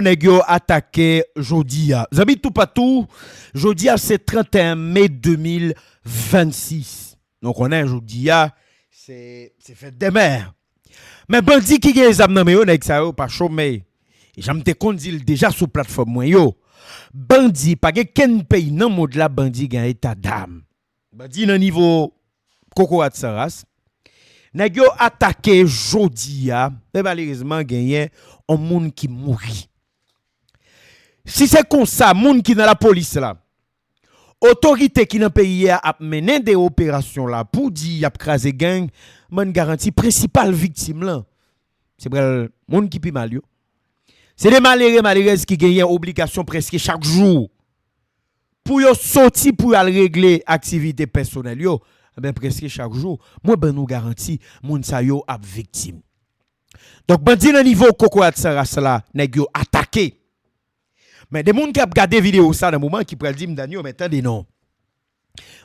nèg yo attaqué Jodia. Zami tout partout. Jodia c'est 31 mai 2026. Donc on est Jodia, c'est fait des mers. Mais bandi qui gen les amené yo nèg ça yo pas chômé. J'aime te conduire déjà sur plateforme moi yo. Bandi pas ken pays nan monde la bandi gen état d'âme. Bandi nan niveau Coco Atsaras. Nèg yo attaqué Jodia, mais malheureusement gagné un monde qui mourit. Si c'est comme ça, monde qui dans la police là, autorité qui dans pays a mené des opérations là pour dire a craser gang, man garantie principale victime là. C'est vrai monde qui pi mal yo. C'est les malheureuses qui gagnent obligation presque chaque jour pour yo sortir pour aller régler activité personnelle yo. Ben presque chaque jour, moi ben nous garantit moun sa yo ap victime. Donc bandi nan niveau Coco Atsaras là, nèg yo attaqué. Mais des moun qui ap gade vidéo ça dans moment qui pral di m'danyo mais attendez non.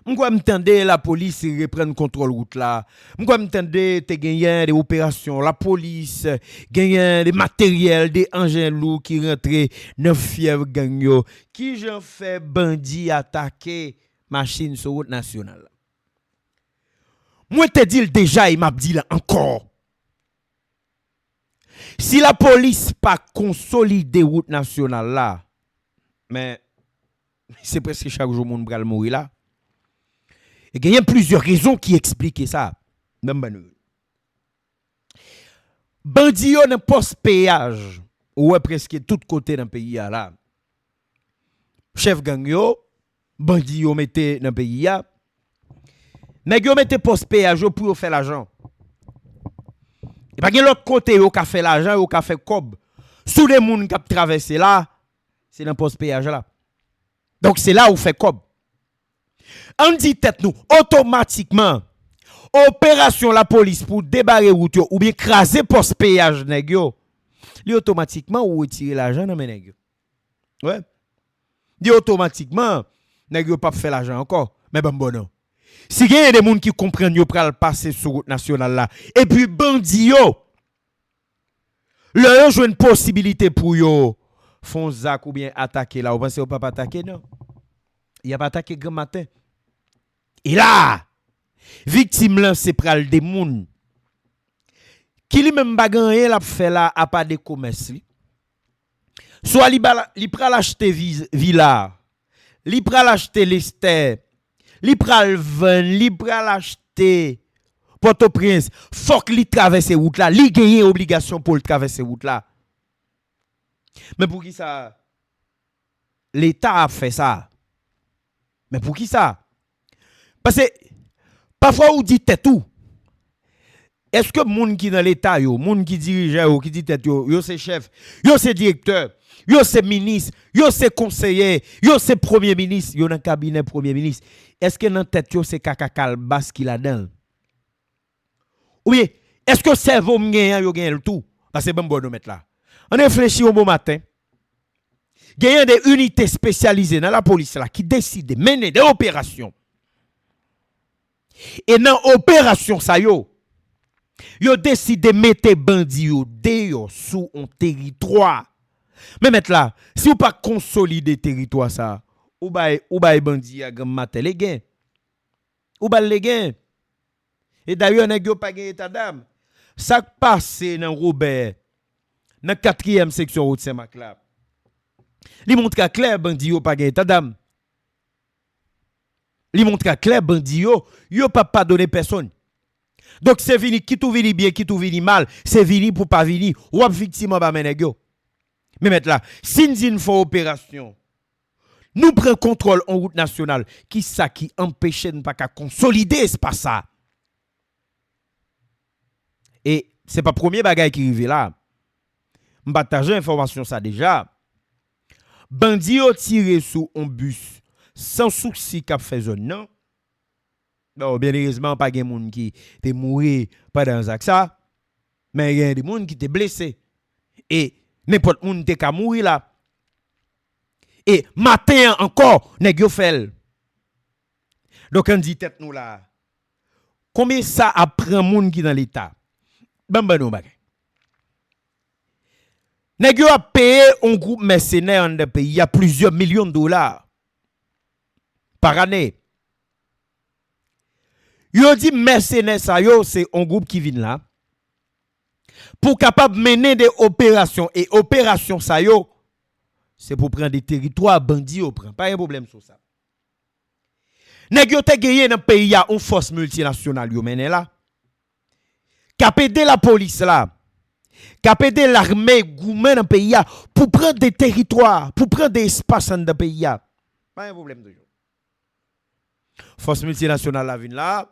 M'kwa m'tende la police reprendre contrôle route là. M'kwa m'tende te gagné des opérations la police gagné des matériels des engins lourds qui rentrent dans fièvre gang yo. Qui j'en fait bandi attaquer machine sur route nationale. Moi te dis déjà, il m'a dit là encore. Si la police pas consolidé route nationale là, mais c'est presque chaque jour mon bral mourir là. Et il y a plusieurs raisons qui expliquent ça. Bandi yo nan poste péage ou presque tout côté dans pays là. Chef gang yo, bandi yo mette dans pays là. Nèg yo mette poste péage pour faire l'argent. Et pas gen l'autre côté yo ka fait l'argent, yo ka fait cob. Sous les moun qui traverser là, c'est dans poste péage là. Donc c'est là où fait cob. On dit tête nous automatiquement opération la police pour débarrer route ou bien craser poste péage nèg yo. Li automatiquement ou retirer l'argent dans nèg yo. Ouais. Di automatiquement nèg yo pas faire l'argent encore, mais bon non. Si il y a des gens qui comprennent yo pral passer sur route nationale là et puis bandi yo leur jouent une possibilité pour yo font zak ou bien attaquer là, vous pensez ou pas attaquer non. Il a pas attaqué grand matin. Et là victime là c'est pral des moun qui lui même pas gagné la fait là à pas de commerce li. Soit li pral acheter villa, li pral acheter Lester, li pral vendre, li pral acheter Port-au-Prince, faut que li traverse route là, li gagne obligation pour le traverser route là. Mais pour qui ça l'État a fait ça? Mais pour qui ça? Parce que parfois on dit tête tout. Est-ce que moun qui dans l'État yo, moun qui dirige yo, qui dit tête yo c'est chef, yo c'est directeur, yo c'est ministre, yo c'est conseiller, yo c'est premier ministre, yo dans cabinet premier ministre. Est-ce que dans tête yo c'est kaka kalbas qui la dedans? Ou bien est-ce que cerveau m'gagne yo gagne le tout? Parce que bon nous mettre là. On réfléchit au bon matin. Gagne des unités spécialisées dans la police là qui décident de mener des opérations. Et dans opération ça yo décide de mettre bandi yo dehors sous un territoire. Mais mettre là, si ou pas consolider territoire ça, ou bay bandi a grand matin les gain. Ou ba les gain. Et d'ailleurs nèg yo pas gain état d'âme. Ça passe dans Robert dans 4e section route Saint-Marc là. Li montre clair bandi yo pas gain état d'âme. Li montre clair bandi yo pas pardonner personne. Donc c'est vini qui tout vini bien qui tout vini mal, c'est vini pour pas vini ou ap victime ba men yo. Mais mettre là, si nous faisons opération, nous prenons contrôle en route nationale, qui ça qui empêche de pas consolider espace ça. Et c'est pas premier bagage qui arrive là. Je partage information ça déjà. Bandi yo tiré sous un bus sans souci qu'a fait zone non. Non, bien heureusement pas gen moun qui te mouri pendant ça, mais il y a des moun qui te blessé et n'importe moun te ka mouri là. Et matin encore nèg yo fel. Donc on dit tête nous là. Combien ça apprend moun qui dans l'état? Ben nou bagay. Nèg yo a payé un groupe mercenaire dans le pays, il y a plusieurs millions de dollars par année. Yo dit mercenaires ça yo c'est un groupe qui vient là pour capable mener des opérations et opérations ça yo c'est pour prendre des territoires bandits au prend pas un problème sur ça. Nèg yo te gagné dans pays y a une force multinationale yo mené là. Cap aider la police là. Cap aider l'armée goumen dans pays là pour prendre des territoires, pour prendre des espaces dans pays là. Pas un problème de jour. Force multinationale la vinn là.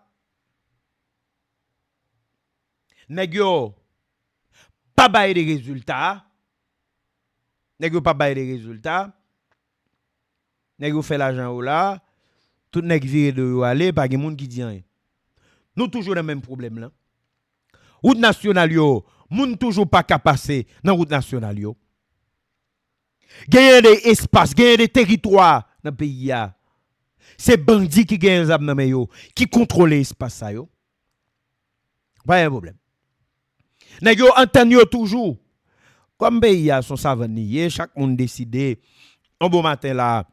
Nèg yo pas bailler des résultats. Nèg yo pas bailler des résultats. Nèg yo fait l'argent là. Tout nèg viré de yo aller, pas gen moun qui dit rien. Nous toujours le même problème là. Route nationale yo, moun toujours pas ka passer dans route nationale yo. Gagner des espaces, gagner des territoires dans pays ya. C'est bandits qui gagnent zam nan men yo, qui contrôle l'espace ça yo. Pas un problème. Nèg yo entend yo toujours. Comme pays ya son savanier, chaque monde décide un bon matin là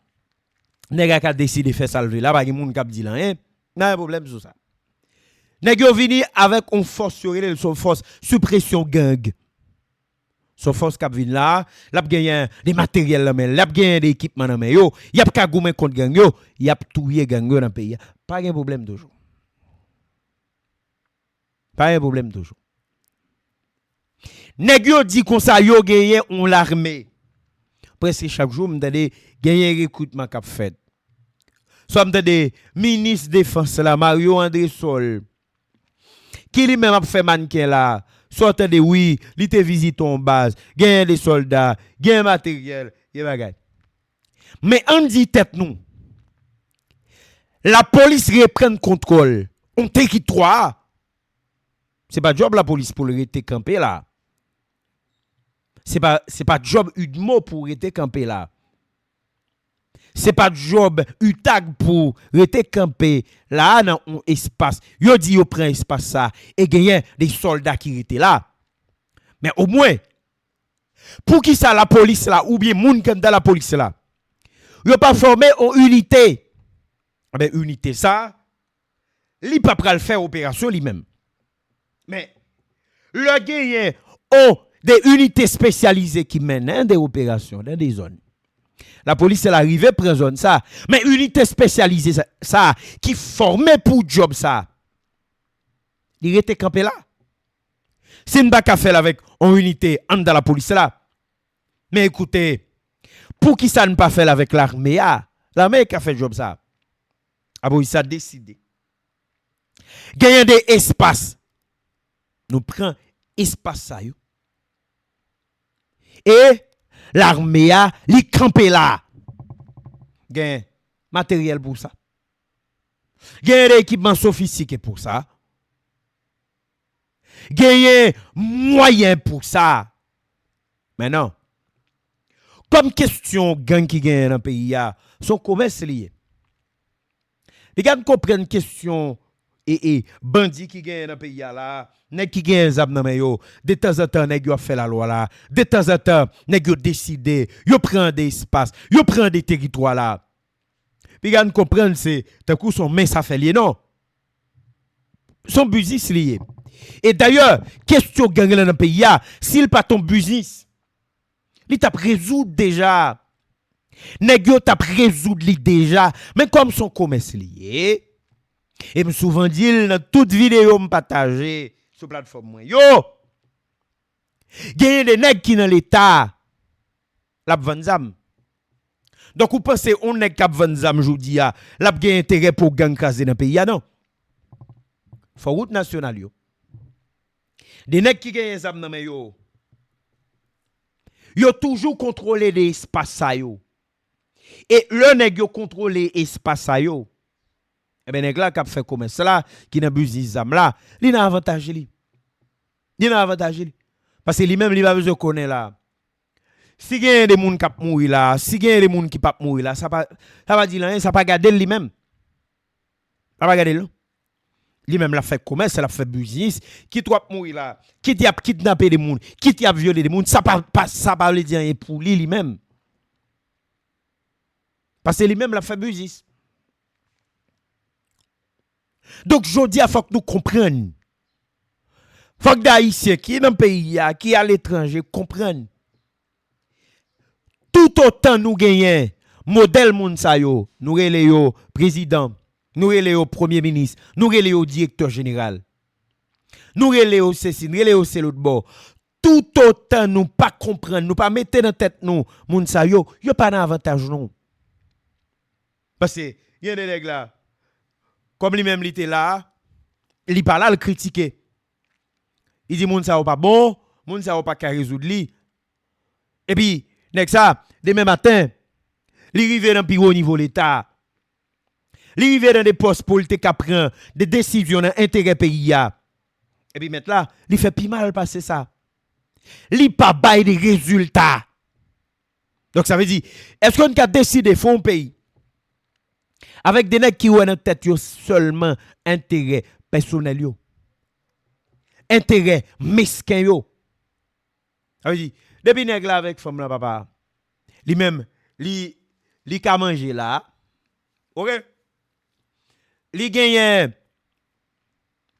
nèg a décidé faire salver là, pas gen moun k'ap di lan hein. N'a un problème sur ça. Nèg yo vini avec une force son force suppression gang. Son force k'ap vinn là, l'a gagné des matériels là men, l'a gagné des équipements là men yo, y a ka goumen contre gang yo, y a touyer gang yo dans pays. Pas un problème toujours. Pas un problème toujours. Nèg yo dit comme ça yo gagné on l'armée. Presque chaque jour m'tande gagné recrutement qu'a fait. Soit m'tande ministre défense là Mario André Sol qui lui-même a fait mannequin là. Soit de oui, li te visite en base, gagné des soldats, gagné matériel, y bagay. Mais on dit tête nous. La police reprend contrôle. On territoire. C'est pas job la police pour rester campé là. C'est pas job Udmo pour rester campé là. C'est pas job UTAG pour rester campé là dans un espace. Yo dit yo prend espace ça et gagner des soldats qui étaient là. Mais au moins pour qui ça la police là ou bien moun comme dans la police là. Yo pas formé en unité. Ben unité ça li pas pral faire opération lui-même. Mais le gagner des unités spécialisées qui mènent des opérations dans des zones. La police est arrivée prend zone ça, mais unité spécialisée ça qui formée pour job ça. Il était campé là. C'est une bac à faire avec une unité dans la police là. Mais écoutez, pour qui ça ne pas faire avec l'armée là? L'armée qui a fait job ça. Ah bon, il a décidé. Gagner des espaces. Nous prenons espace ça yo. Et l'armée a li campé là. Gen matériel pour ça. Gen des équipements sophistiqués pour ça. Gen moyens pour ça. Mais non. Comme question gang qui gagne dans le pays son commerce lié. Les gars comprennent question et bandit qui gagne dans le pays là. Nèg qui gagne zab nan men yo, de temps en temps nèg yo fait la loi là, de temps en temps nèg yo décide, yo prend des espaces, yo prend des territoires là. Puis gars comprendre c'est tant coup son main ça fait lié non. Son business lié. Et d'ailleurs, question gang dans le pays s'il pas ton business, li t'a résoudre déjà. Nèg yo t'a résoudre li déjà, mais comme son commerce lié, et me souvent dit dans toute vidéo me partager sur plateforme moi yo gagne des nèg qui dans l'état la vendre zam. Donc vous pensez on nèg qui vendre zam jodi a la gagne intérêt pour gang kaser dans pays non. Faut route nationale yo. Des nèg qui gagne zam nan men yo toujours contrôler les espaces ça yo. Et le nèg yo contrôler espace ça yo. Eh ben nèg la qui fait commerce là qui dans business zam là, li nan avantage li. Li nan avantage li. Parce que lui même li pas besoin connaître là. Si gen des moun k'ap mouri là, si gen des moun qui pas mouri là, ça va dire là, ça pas garder lui même. Ça va garder là. Lui-même l'a fait commerce, l'a fait business, qui doit mourir là, qui a kidnappé des gens, qui a violé des gens, ça pas veut dire pour lui-même. Parce que lui-même l'a fait business. Donc je dis, il faut que nous comprenions. Il faut que les Haïtiens qui est dans le pays, qui est à l'étranger, comprennent. Tout autant nous gagnons, modèle Mounsayo, nous relayons président, nous relayons premier ministre, nous relayons directeur général. Nous relayons ceci, nous relayons l'autre bord. Tout autant nous pas comprendre, nous pas mettre dans tête nous, Mounsayo, il n'y a pas d'avantage non. Parce que, il y a des nègres là, comme lui-même il était là, il pas là, il critiquer. Il dit, moun sa ou pas bon, moun sa ou pas qu'à résoudre li. Et puis, nèg ça, demain matin, li rive dans plus haut niveau l'État. Li rive dans des postes politiques qui prend des décisions dans intérêt pays. Et puis maintenant, li fait plus mal passer ça. Li pas bail des résultats. Donc ça veut dire, est-ce qu'on a décidé de faire un pays avec des nègres qui ont dans tête seulement intérêt personnel yo? Intérêt mesquin yo. Ça veut dire, depuis nèg là avec femme là papa, lui même li ka manger là. OK? Li gagne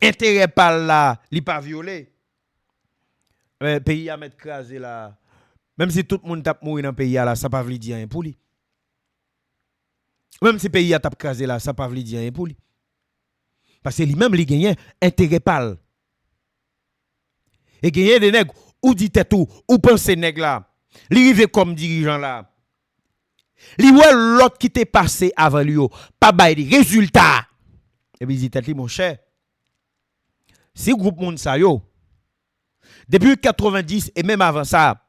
intérêt par là, li pas violé. Pays a mettre crasé là. Même si tout le monde tape mourir dans le pays là, ça pas veut dire rien pour lui. Même si le pays a tape crasé là, ça pas veut dire rien pour lui. Parce que lui-même li gagne intérêt par là. Et gagner des nègres, ou dit tout, ou pense nègres là. Li rive comme dirigeant là. Li wè l'autre qui t'est passé avant lui, pas bail des résultats. Et puis dit mon cher, si groupe moun sa yo, depuis 90 et même avant ça,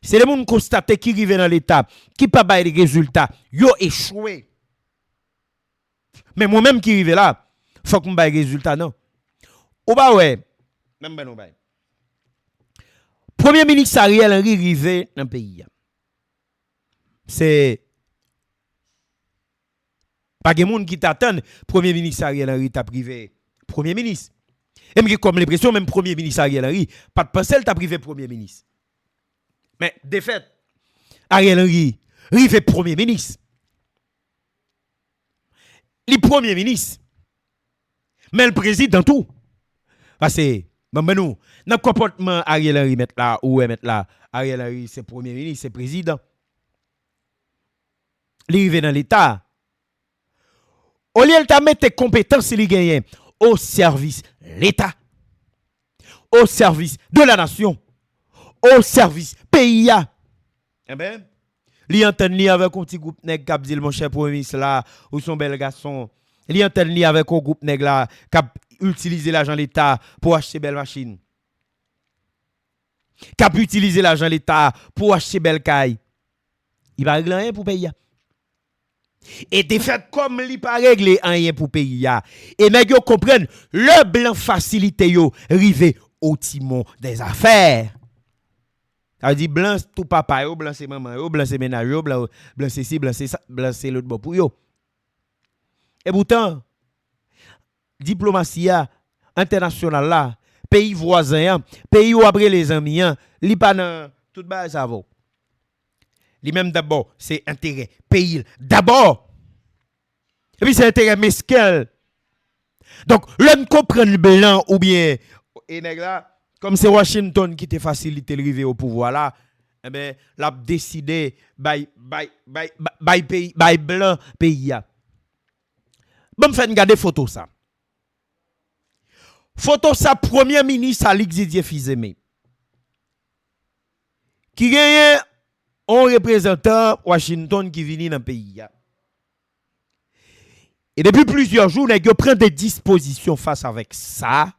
c'est les moun constaté qui rive dans l'état, qui pas bail des résultats, yo échoué. Mais moi-même qui rive là, faut qu'on bail des résultats non. Ou ba ouais. Même ben bay. Premier ministre Ariel Henry rivé dans le pays. C'est pas de monde qui t'attend. Premier ministre Ariel Henry t'a privé premier ministre. Et me comme l'impression même premier ministre Ariel Henry pas de penser t'a privé premier ministre. Mais de fait Ariel Henry rivé premier ministre. Le premier ministre. Mais le président tout. Parce que nous, dans le comportement Ariel Henry met là, ou met là, Ariel Henry c'est premier ministre, c'est président. Il arrive dans l'État. Au lieu de mettre tes compétences, il gagne au service de l'État, au service de la nation, au service pays. Eh bien, il entend ni avec un petit groupe nèg qui dit mon cher premier ministre là, ou son bel garçon. Il entend ni avec un groupe nèg là qui utiliser l'argent de l'État pour acheter belle machine. Cap utiliser l'argent de l'État pour acheter belle caille. Il va régler rien pour payer. Et de fait comme il pas régler rien pour payer. Et nèg yo comprennent le blanc facilité yo rivé au timon des affaires. Ça dit blanc tout papa yo, blanc c'est maman yo, blanc c'est ménage yo, blanc c'est ci, blanc c'est ça, blanc c'est l'autre bon pour yo. Et pourtant diplomatie internationale là, pays voisin, pays où après les amis, li pas dans tout bas ça va. Li même d'abord, c'est intérêt pays d'abord. Et puis c'est intérêt mesquin. Donc, l'on comprend le blanc ou bien et nèg là, comme c'est Washington qui te facilite l'arrivée au pouvoir là, eh ben l'a décidé by pays by blanc pays. Bon fait regarder photo ça. Photo ça premier ministre Alix Didier Fils-Aimé. Qui gagne un représentant Washington qui vient dans le pays. Et depuis plusieurs jours, ils prennent des dispositions face avec ça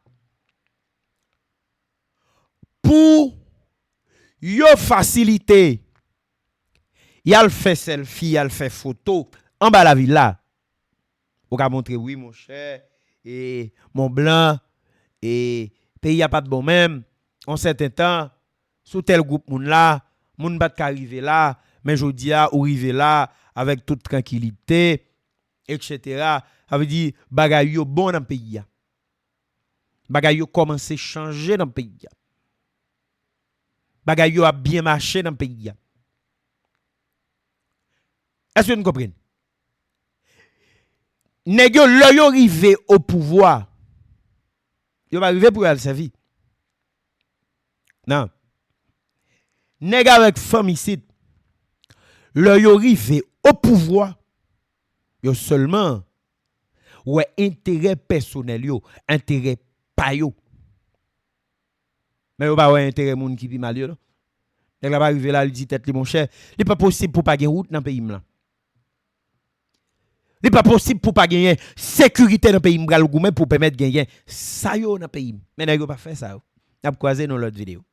pour faciliter. Il a fait selfie, il a fait photo en bas de la ville là. On va montrer oui mon cher et mon blanc et pays a pas de bon même en certain temps sous tel groupe moun là, moun pas arriver là, mais je dis ou arriver là avec toute tranquillité. etc. Ça veut dire bagay yo bon dans le pays. Bagay yo commencé à changer dans le pays. Bagay yo a bien marché dans le pays. Est-ce que vous comprenez? Nèg yo le yo arrivé au pouvoir. Yo pas arrivé pour aller servir. Non. Nèg avec famille ici. Le yo arrivé au pouvoir. Yo seulement ouais intérêt personnel yo, intérêt pa yo. Mais yo pas ouais intérêt moun qui pi mal yo non. Nèg la pas arrivé là, il dit tête li mon cher, il pas possible pour pas gagner route dans pays là. Il pas possible pour pas gagner sécurité dans pays m'bral goumen pour permettre gagner ça yo dans pays. Mais nèg yo pas fait ça. N'a croisé dans l'autre vidéo.